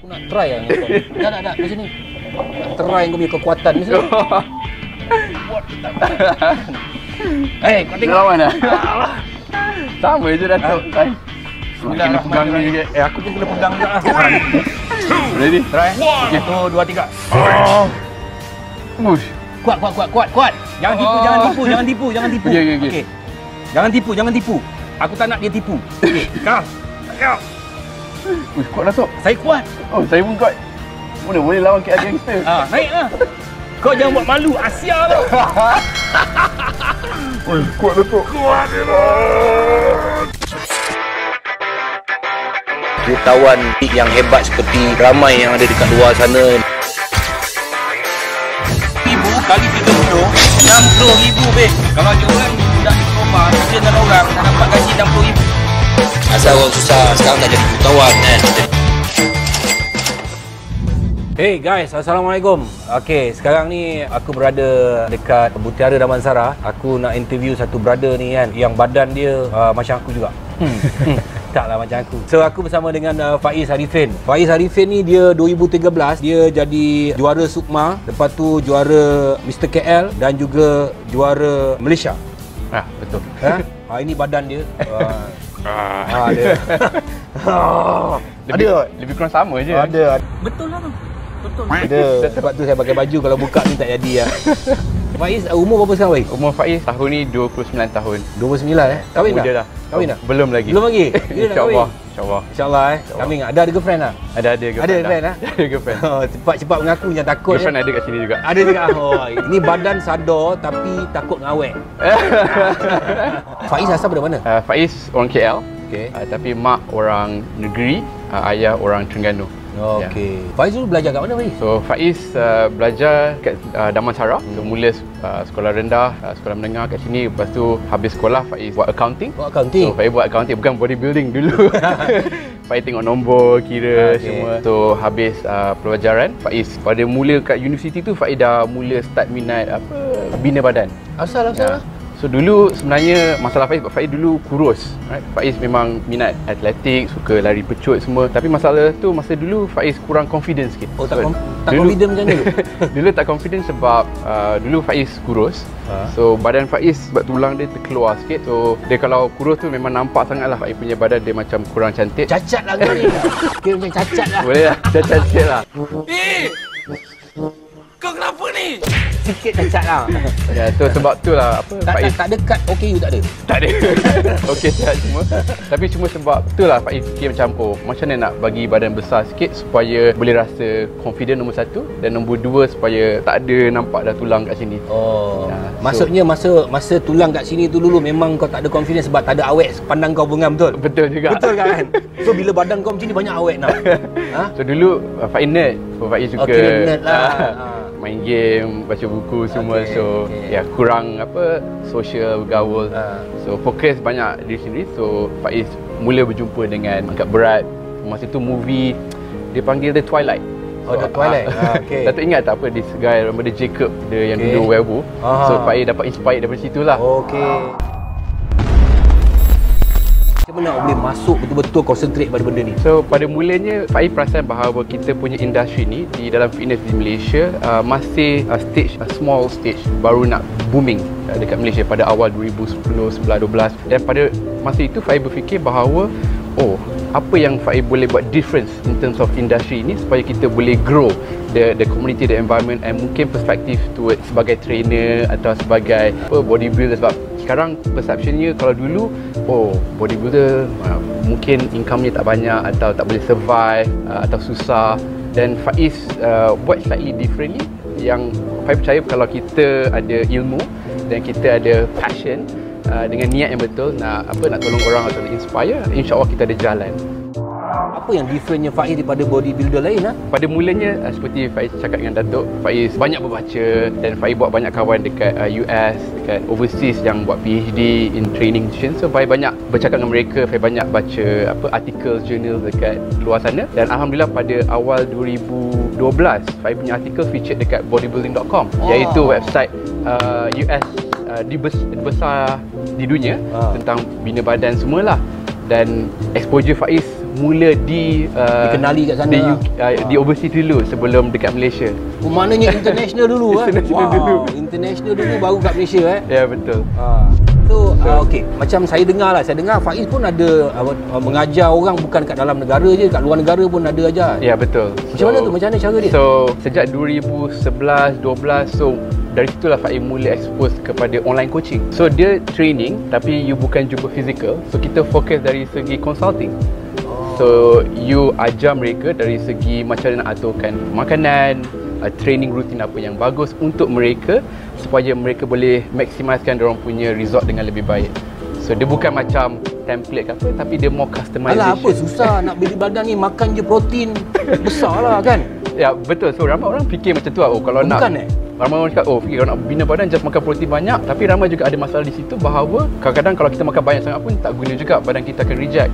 nak try lah dengan kau. Tak, kat sini. Nak try kau punya kekuatan ni semua. Kau tengok. Lawan dah. Sama je Datuk. Makin pegang ni sikit. Aku pun kena pegang juga lah. Ready? Try. 1, 2, 3. Push. Kuat. Jangan tipu. Okey. Jangan tipu. Aku tak nak dia tipu. Okey, kau. Push, kuat Datuk. Saya kuat. Oh, saya pun kuat. Mana boleh lawan KL Gangster. Naiklah. Kau jangan buat malu Asia tu. Oi, kuat Datuk. Kuat dia. Jutawan yang hebat seperti ramai yang ada dekat luar sana. Ibu kali 30, 60,000 be. Kalau ada orang budak di Eropah, ada orang dah dapat gaji 60,000. Asal orang susah sekarang tak jadi jutawan kan. Hey guys, Assalamualaikum. Okay, sekarang ni aku berada dekat Mutiara Damansara. Aku nak interview satu brother ni kan, yang badan dia macam aku juga. Taklah macam aku. So aku bersama dengan Faiz Arifin. Faiz Arifin ni dia 2013 dia jadi juara Sukma, lepas tu juara Mr KL dan juga juara Malaysia. Betul. Ini badan dia. Dia. Lebih kurang sama je. Ada. Betul lah tu. Betul. Ada. Sebab tu saya pakai baju, kalau buka ni tak jadi lah. Faiz, umur berapa sekarang Faiz? Umur Faiz tahun ni 29 tahun. 29 Kahwin dah? Muda dah. Kahwin dah? Belum lagi. Belum lagi? Dia nak kahwin? InsyaAllah. InsyaAllah Kahwin tak? Ada girlfriend tak? Ada girlfriend. Ada girlfriend lah? Ada girlfriend. Cepat-cepat mengaku jangan takut. Girlfriend ada kat sini juga. Ada juga. Ini badan sadar tapi takut ngawet. Faiz asal dari mana? Faiz orang KL. Okey. Tapi mak orang negeri, ayah orang Terengganu. Okey. Faiz dulu belajar kat mana Faiz? So Faiz belajar kat Damansara. So mula sekolah rendah, sekolah menengah kat sini. Lepas tu habis sekolah Faiz buat accounting. Buat accounting? So Faiz buat accounting, bukan bodybuilding dulu. Faiz tengok nombor, kira semua. So habis pelajaran Faiz pada mula kat universiti tu, Faiz dah mula start minat bina badan. Asal? So dulu sebenarnya masalah Faiz dulu kurus, right? Faiz memang minat atletik, suka lari pecut semua. Tapi masalah tu masa dulu Faiz kurang confidence sikit. Oh, tak confident macam ni? Dulu tak confident sebab dulu Faiz kurus. So badan Faiz sebab tulang dia terkeluar sikit. So dia kalau kurus tu memang nampak sangat lah Faiz punya badan dia macam kurang cantik. Cacat lah kau ni. Kira macam cacat lah. Boleh lah, cacat sikit lah. Kau kenapa ni? Sikit cacat lah. Ya, tu sebab tu lah Faiz tak ada kad OKU tak ada? Tak ada. Okey, sihat semua. Tapi cuma sebab tu lah Faiz fikir macam macam mana nak bagi badan besar sikit supaya boleh rasa confident, nombor satu. Dan nombor dua supaya tak ada nampak dah tulang kat sini. Maksudnya masa tulang kat sini tu dulu memang kau tak ada confidence sebab tak ada awet pandang kau bunga, betul? Betul juga. Betul kan? So bila badan kau macam ni banyak awet nak. So dulu Faiz nerd. So Faiz juga nerd lah. Main game, baca buku semua. Ya kurang social bergaul. So fokus banyak di sini. So Faiz mula berjumpa dengan angkat berat. Masa tu movie dia panggil dia Twilight. The Twilight. Tak ingat tak this guy nama dia Jacob, dia yang dulu werewolf. So Faiz dapat inspired daripada situ lah. Macam mana boleh masuk betul-betul concentrate pada benda ni? So pada mulanya Faiz perasan bahawa kita punya industri ni di dalam fitness di Malaysia masih small stage, baru nak booming dekat Malaysia pada awal 2010, 11, 12. Dan pada masa itu Faiz berfikir bahawa apa yang Faiz boleh buat difference in terms of industry ni supaya kita boleh grow the community, the environment, and mungkin perspektif towards sebagai trainer atau sebagai bodybuilder. Sebab sekarang perceptionnya kalau dulu bodybuilder mungkin income-nya tak banyak atau tak boleh survive atau susah. Dan Faiz buat slightly differently, yang Faiz percaya kalau kita ada ilmu dan kita ada passion dengan niat yang betul nak tolong orang atau nak inspire, insya-Allah kita ada jalan. Apa yang differentnya Faiz daripada bodybuilder lain? Pada mulanya seperti Faiz cakap dengan Datuk, Faiz banyak berbaca dan Faiz buat banyak kawan dekat US, dekat overseas yang buat PhD in training institution. So Faiz banyak bercakap dengan mereka, Faiz banyak baca artikel jurnal dekat luar sana. Dan alhamdulillah pada awal 2012 Faiz punya artikel featured dekat bodybuilding.com, iaitu website US besar di dunia tentang bina badan semualah. Dan exposure Faiz mula dikenali kat sana di overseas dulu sebelum dekat Malaysia. Maknanya international dulu International dulu. International dulu baru kat Malaysia Ya, betul. So, okey, macam saya dengar Faiz pun ada mengajar orang bukan kat dalam negara je, kat luar negara pun ada ajar. Ya, betul. Macam mana tu? Macam mana cara dia? So, sejak 2011, 12, so dari situlah Faiz mula expose kepada online coaching. So, dia training tapi you bukan jumpa physical. So, kita fokus dari segi consulting. So, you ajar mereka dari segi macam mana nak aturkan makanan, training rutin apa yang bagus untuk mereka supaya mereka boleh maksimiskan diorang punya result dengan lebih baik. So, dia bukan macam template ke apa, tapi dia more customization. Alah, apa susah nak beli badan ni, makan je protein besar lah kan? Ya, betul. So, ramai orang fikir macam tu lah. Oh, kalau nak... Bukan Ramai orang cakap, fikir kalau nak bina badan just makan protein banyak. Tapi ramai juga ada masalah di situ bahawa kadang-kadang kalau kita makan banyak sangat pun tak guna juga, badan kita akan reject.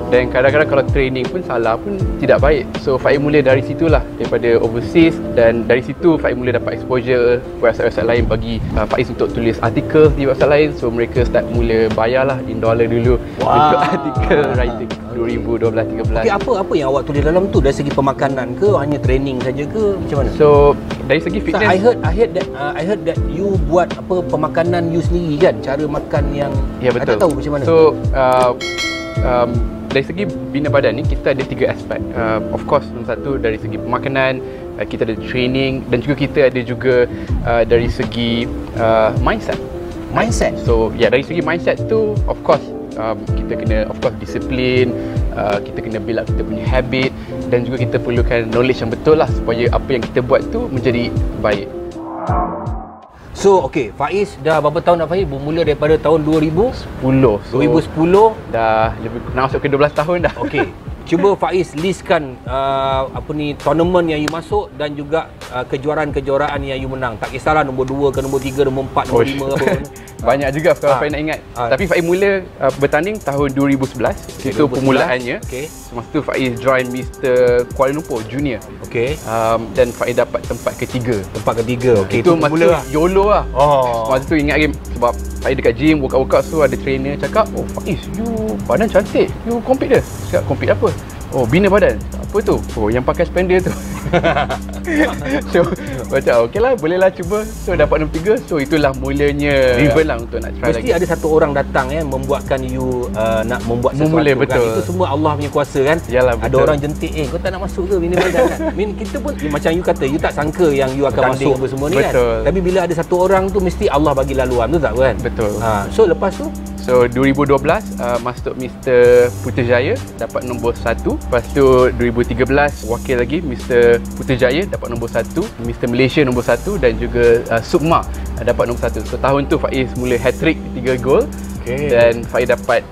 Dan kadang-kadang kalau training pun salah pun tidak baik. So Faiz mula dari situlah, daripada overseas, dan dari situ Faiz mula dapat exposure website-website lain bagi Faiz untuk tulis artikel di website lain. So mereka start mula bayarlah in dollar dulu untuk artikel writing 2012-13. Okay, apa yang awak tulis dalam tu? Dari segi pemakanan ke, hanya training saja ke, macam mana? So dari segi fitness, I heard that you buat apa pemakanan you sendiri kan, cara makan yang betul. tak tahu macam mana. So dari segi bina badan ni kita ada 3 aspek. Of course, nombor satu dari segi pemakanan, kita ada training, dan juga kita ada juga dari segi mindset. So dari segi mindset tu of course kita kena disiplin, kita kena build up kita punya habit, dan juga kita perlukan knowledge yang betul lah supaya apa yang kita buat tu menjadi baik. So, okey, Faiz dah berapa tahun dah Faiz? Bermula daripada tahun 2010. So, 2010 dah lebih nak masuk ke 12 tahun dah. Okey. Cuba Faiz listkan tournament yang you masuk dan juga kejuaraan-kejuaraan yang you menang. Tak kisahlah nombor 2 ke nombor 3, nombor 4, nombor 5 apa pun. Banyak juga kalau Faiz nak ingat. Tapi Faiz mula bertanding tahun 2011. Itu permulaannya. Okey. Masa tu Faiz join Mr. Kuala Lumpur Junior. Okey. Dan Faiz dapat tempat ketiga. Okey, itu masa tu YOLO lah. Oh. Masa tu ingat lagi sebab Faiz dekat gym workout so ada trainer cakap, "Oh Faiz, you badan cantik. You compete dah." Cakap, "Compete apa?" "Oh, bina badan." "Apa tu?" "Oh, yang pakai spender tu." So macam okeylah, bolehlah cuba. So dapat nombor 3. So itulah mulanya driven lah untuk nak try Mesti lagi. ada satu orang datang membuatkan you nak membuat sesuatu Memulai, kan. betul. Itu semua Allah punya kuasa kan. Yalah, ada betul. orang jentik, kau tak nak masuk ke bina badan kan. Kita pun macam you kata, you tak sangka yang you akan Tanding. masuk apa semua ni Betul. kan. Tapi bila ada satu orang tu mesti Allah bagi laluan, betul tak kan? Betul. So lepas tu So 2012 masuk Mr. Putrajaya dapat nombor 1. Lepas tu 2013 wakil lagi Mr. Putrajaya dapat nombor 1, Mr. Malaysia nombor 1, dan juga Sukma dapat nombor 1. So tahun tu Faiz mula hat-trick 3 gol. Okay. Dan Faiz dapat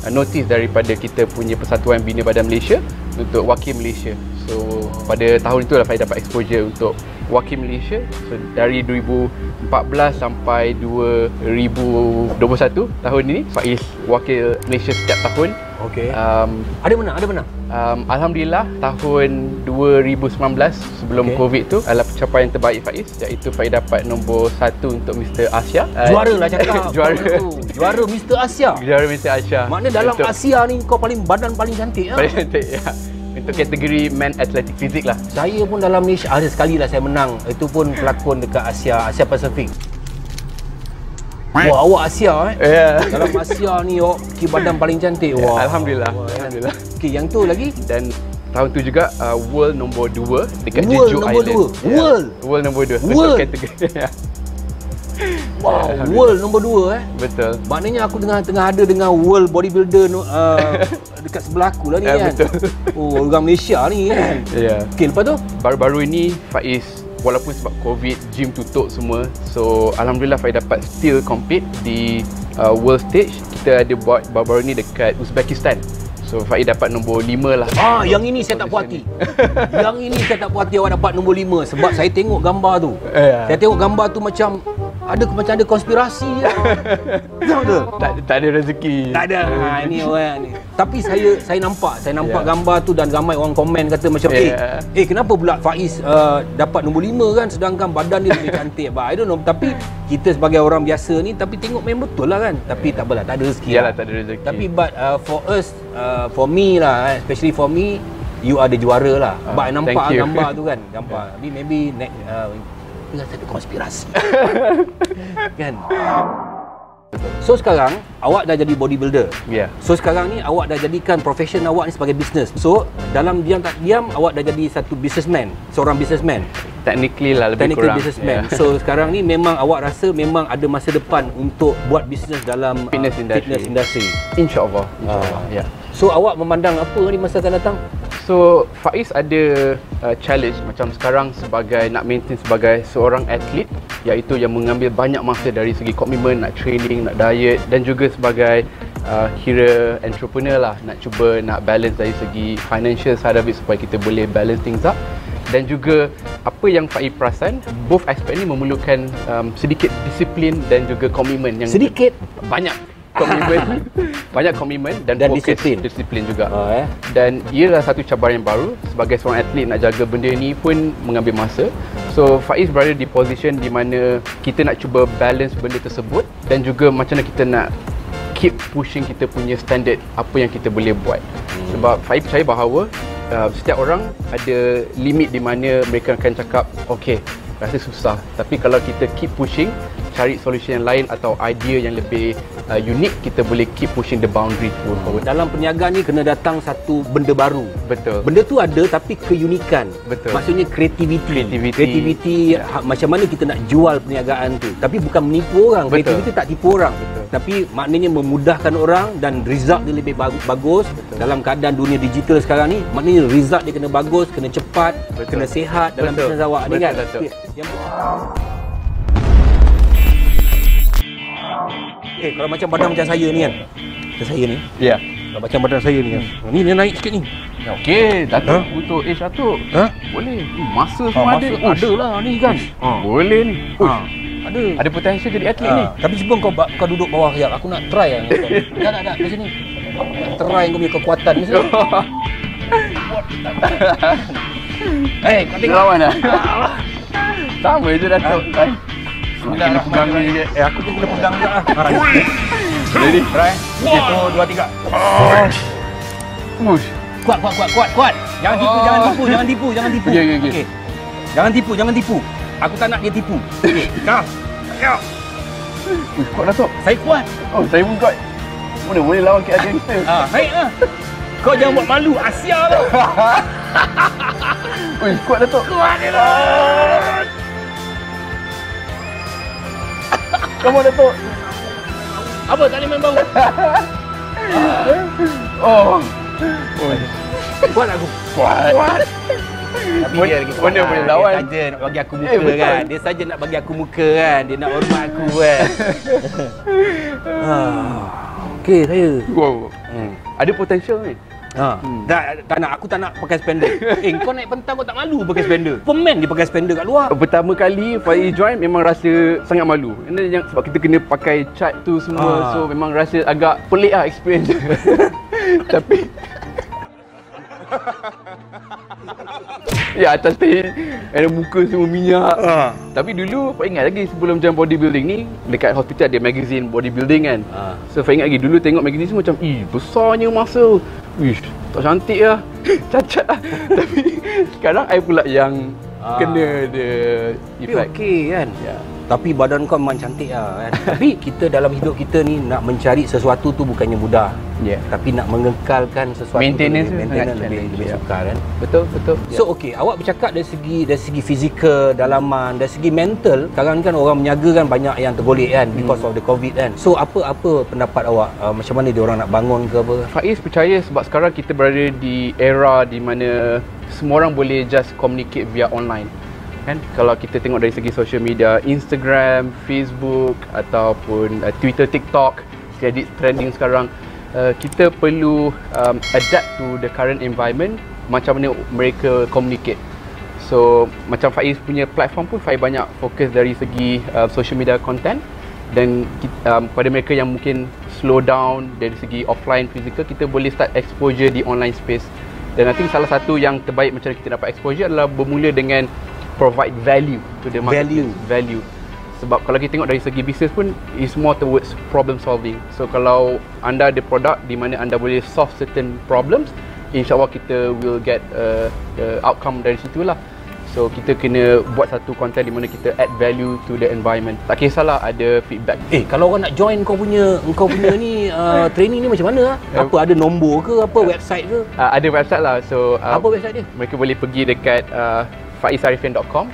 notis daripada kita punya Persatuan Bina Badan Malaysia untuk wakil Malaysia. So pada tahun itulah Faiz dapat exposure untuk wakil Malaysia. So dari 2014 sampai 2021 tahun ini Faiz wakil Malaysia setiap tahun. okey. Ada menang. Alhamdulillah tahun 2019 sebelum Covid tu adalah pencapaian terbaik Faiz, iaitu Faiz dapat nombor 1 untuk Mr. Asia. Juara lah cakap. Juara Mr. Asia. Juara Mr. Asia. Maknanya dalam Asia ni kau badan paling cantik paling cantik ya. Untuk kategori man athletic physique lah. Saya pun dalam Malaysia ada sekali lah saya menang. Itu pun pelakon dekat Asia Pasifik. Wah, awak Asia Dalam Asia ni awak badan paling cantik. Wah. Alhamdulillah. Alhamdulillah. Okey, yang tu lagi. Dan tahun tu juga world nombor 2 dekat World Jeju nombor Island. 2. World. World nombor 2 World. untuk kategori. Wow, world nombor 2 Betul. Maknanya aku tengah ada dengan world bodybuilder dekat sebelah aku lah ni kan. Betul. Oh, orang Malaysia ni kan. Ya. Okey, lepas tu Baru-baru ini Faiz, walaupun sebab Covid, gym tutup semua, so Alhamdulillah Faiz dapat still compete di world stage. Kita ada buat baru-baru ni dekat Uzbekistan. So Faiz dapat nombor 5 lah. yang ini saya tak puas hati. Yang ini saya tak puas hati awak dapat nombor 5 sebab saya tengok gambar tu. Saya tengok gambar tu macam macam ada konspirasi lah. Betul. Tak ada rezeki. Tak ada. Ini orang ni. Tapi saya nampak gambar tu dan ramai orang komen kata macam kenapa pula Faiz dapat nombor 5 kan sedangkan badan dia lebih cantik. But I don't know, tapi kita sebagai orang biasa ni tapi tengok memang betul lah kan. Tapi tak apalah, tak ada rezeki. Yalah, tak ada rezeki. Tapi but for us, for me lah, especially for me, you ada juara lah. But I nampak gambar tu kan. Tapi maybe rasa ada konspirasi. Kan? So sekarang awak dah jadi bodybuilder. So sekarang ni awak dah jadikan profession awak ni sebagai bisnes. So dalam diam tak diam awak dah jadi satu businessman, seorang businessman. Technically lah, lebih kurang. Businessman. So sekarang ni memang awak rasa memang ada masa depan untuk buat bisnes dalam fitness industry. InsyaAllah. So awak memandang apa ni masa akan datang? So Faiz ada challenge macam sekarang sebagai nak maintain sebagai seorang atlet, iaitu yang mengambil banyak masa dari segi komitmen, nak training, nak diet, dan juga sebagai kira entrepreneur lah, nak cuba nak balance dari segi financial side of it supaya kita boleh balance things up. Dan juga apa yang Faiz perasan, both aspek ni memerlukan sedikit disiplin dan juga komitmen yang sedikit banyak komitmen. Banyak komitmen dan fokus, disiplin juga. Dan ialah satu cabaran yang baru sebagai seorang atlet, nak jaga benda ni pun mengambil masa. So Faiz berada di position di mana kita nak cuba balance benda tersebut dan juga macam mana kita nak keep pushing kita punya standard apa yang kita boleh buat. Sebab Faiz percaya bahawa setiap orang ada limit di mana mereka akan cakap okey, rasa susah, tapi kalau kita keep pushing, cari solution yang lain atau idea yang lebih unik, kita boleh keep pushing the boundary forward. Dalam perniagaan ni kena datang satu benda baru. Betul. Benda tu ada tapi keunikan. Betul. Maksudnya kreativiti macam mana kita nak jual perniagaan tu. Tapi bukan menipu orang. Kreativiti tak tipu orang. Betul. Tapi maknanya memudahkan orang dan result dia lebih bagus. Betul. Dalam keadaan dunia digital sekarang ni, maknanya result dia kena bagus, kena cepat, kena sihat dalam bisnes awak ni kan. Kalau macam badan macam saya ni kan. Macam saya ni. Kalau macam badan saya ni kan. Ni dia naik sikit ni. Okey, Datuk untuk Datuk. Boleh. Masa semua ada. Ada lah ni kan. Boleh ni. Ada. Ada potensi jadi atlet ni. Tapi cuba kau duduk bawah sekejap. Aku nak try lah. Tak. Di sini. Try kau punya kekuatan ni. Kau tengok lawan dah. Sama je Datuk. Kena pegang ni je. Aku pun kena pegang juga lah. Ready? Try. 1, 2, 3. Push. Kuat. Jangan tipu. Okey. Jangan tipu. Aku tak nak dia tipu. Okey. Kau. Kuat Datuk. Saya kuat. Oh, saya pun kuat. Mana boleh lawan KL Gangster. Baik lah. Kau jangan buat malu. Asia tu. Kuat Datuk. Kuat dia lah. Come on Datuk. Apa tak boleh main bau? Kuat aku. Kuat. Tapi dia lagi kuat. Mana boleh lawan. Dia saja nak bagi aku muka kan. Dia saja nak bagi aku muka kan. Dia nak hormat aku kan. Okey saya. Wow. Ada potential ni. Tak nak, aku tak nak pakai spender. Kau naik pentang kau tak malu pakai spender. Pemen dia pakai spender kat luar. Pertama kali Faiz join memang rasa sangat malu. Sebab kita kena pakai chart tu semua. So memang rasa agak pelik lah experience. Tapi ya atas stage ada muka semua minyak. Tapi dulu Faiz ingat lagi sebelum join bodybuilding ni, dekat hospital ada magazine bodybuilding kan. So Faiz ingat lagi dulu tengok magazine semua macam besarnya muscle. Wish, tak cantik lah. Cacat lah. Tapi sekarang I pula yang kena the effect. Okey kan. Tapi badan kau memang cantik lah kan. Tapi kita dalam hidup kita ni nak mencari sesuatu tu bukannya mudah. Tapi nak mengekalkan sesuatu maintenance lebih sukar kan. Betul. So okey, awak bercakap dari segi fizikal, dalaman, dari segi mental. Sekarang ni kan orang berniaga kan banyak yang tergolek kan because of the COVID kan. So apa pendapat awak? Macam mana dia orang nak bangun ke apa? Faiz percaya sebab sekarang kita berada di era di mana semua orang boleh just communicate via online. Kan kalau kita tengok dari segi social media, Instagram, Facebook ataupun Twitter, TikTok jadi trending sekarang, kita perlu adapt to the current environment, macam mana mereka communicate. So macam Faiz punya platform pun Faiz banyak fokus dari segi social media content. Dan pada mereka yang mungkin slow down dari segi offline physical, kita boleh start exposure di online space. Dan I think salah satu yang terbaik macam kita dapat exposure adalah bermula dengan provide value to the market. Value. Sebab kalau kita tengok dari segi bisnes pun, is more towards problem solving. So kalau anda ada produk di mana anda boleh solve certain problems, InsyaAllah kita will get outcome dari situ lah. So kita kena buat satu konten di mana kita add value to the environment. Tak kisahlah ada feedback. Kalau orang nak join kau punya ni training ni macam mana? Apa ada nombor ke, apa website ke? Ada website lah. So apa website dia? Mereka boleh pergi dekat faizarifin.com.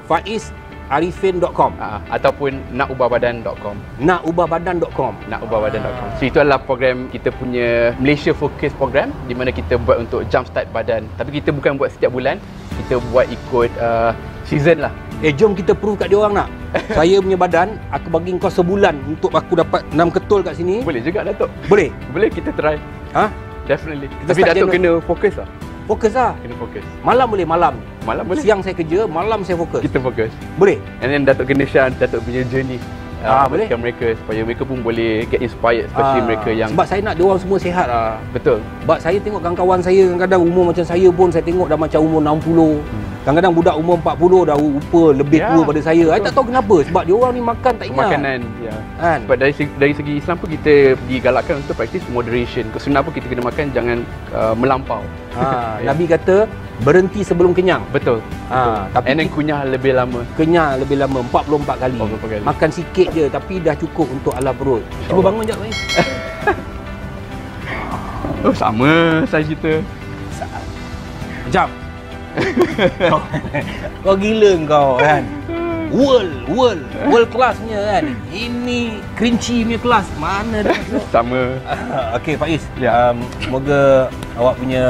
faizarifin.com ataupun nakubahbadan.com. nakubahbadan.com. So itu adalah program kita punya Malaysia Focus program di mana kita buat untuk jumpstart badan. Tapi kita bukan buat setiap bulan, kita buat ikut season lah. Jom kita prove kat dia orang nak. Saya punya badan, aku bagi kau sebulan untuk aku dapat 6 ketul kat sini. Boleh juga Datuk. Boleh? Boleh, kita try. Definitely. Tapi Datuk kena fokus lah. Fokus lah. Kena fokus. Malam boleh, malam boleh. Siang saya kerja, malam saya fokus. Kita fokus. Boleh? And then Datuk kena share Datuk punya journey. Boleh. Mereka supaya mereka pun boleh get inspired, especially mereka yang sebab saya nak dia orang semua sihat lah. Betul. Sebab saya tengok kawan-kawan saya kadang-kadang umur macam saya pun saya tengok dah macam umur 60. Kadang-kadang budak umur 40 dah rupa lebih tua pada saya. Saya tak tahu kenapa, sebab dia orang ni makan tak ingat. Makanan, kan? Sebab dari segi Islam pun kita digalakkan untuk practice moderation. Sunnah pun kita kena makan jangan melampau. Nabi kata berhenti sebelum kenyang. Betul. Tapi and then kunyah lebih lama. 44 kali. Makan sikit je tapi dah cukup untuk ala perut. Cuba bangun jap ni. Sama saya cerita. Jap. Kau gila kau kan. World classnya kan. Ini Kerinci punya kelas. Mana dah masuk? Sama. Okey Faiz. Semoga awak punya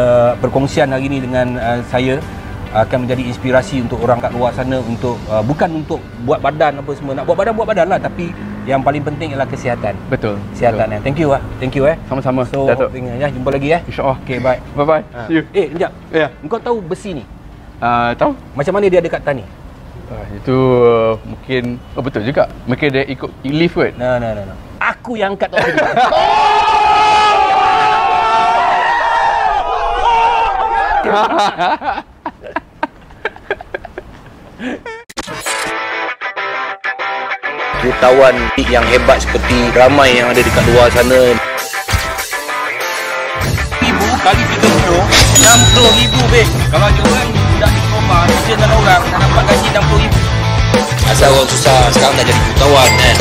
perkongsian hari ni dengan saya akan menjadi inspirasi untuk orang kat luar sana untuk bukan untuk buat badan apa semua. Nak buat badan lah, tapi yang paling penting ialah kesihatan. Betul. Kesihatan. Thank you Sama-sama. So jumpa lagi InsyaAllah. Okey, bye. Bye. See you. Sekejap. Engkau tahu besi ni? Tahu. Macam mana dia ada kat tani? Itu mungkin betul juga. Mungkin dia ikut lift kot. No. Aku yang angkat tau tadi. Jutawan yang hebat seperti ramai yang ada dekat luar sana. 1,000 kali 30, 60,000 be. Kalau dia orang budak di rumah, kerja dengan orang, tak dapat gaji 60,000. Asal orang susah sekarang dah jadi jutawan kan.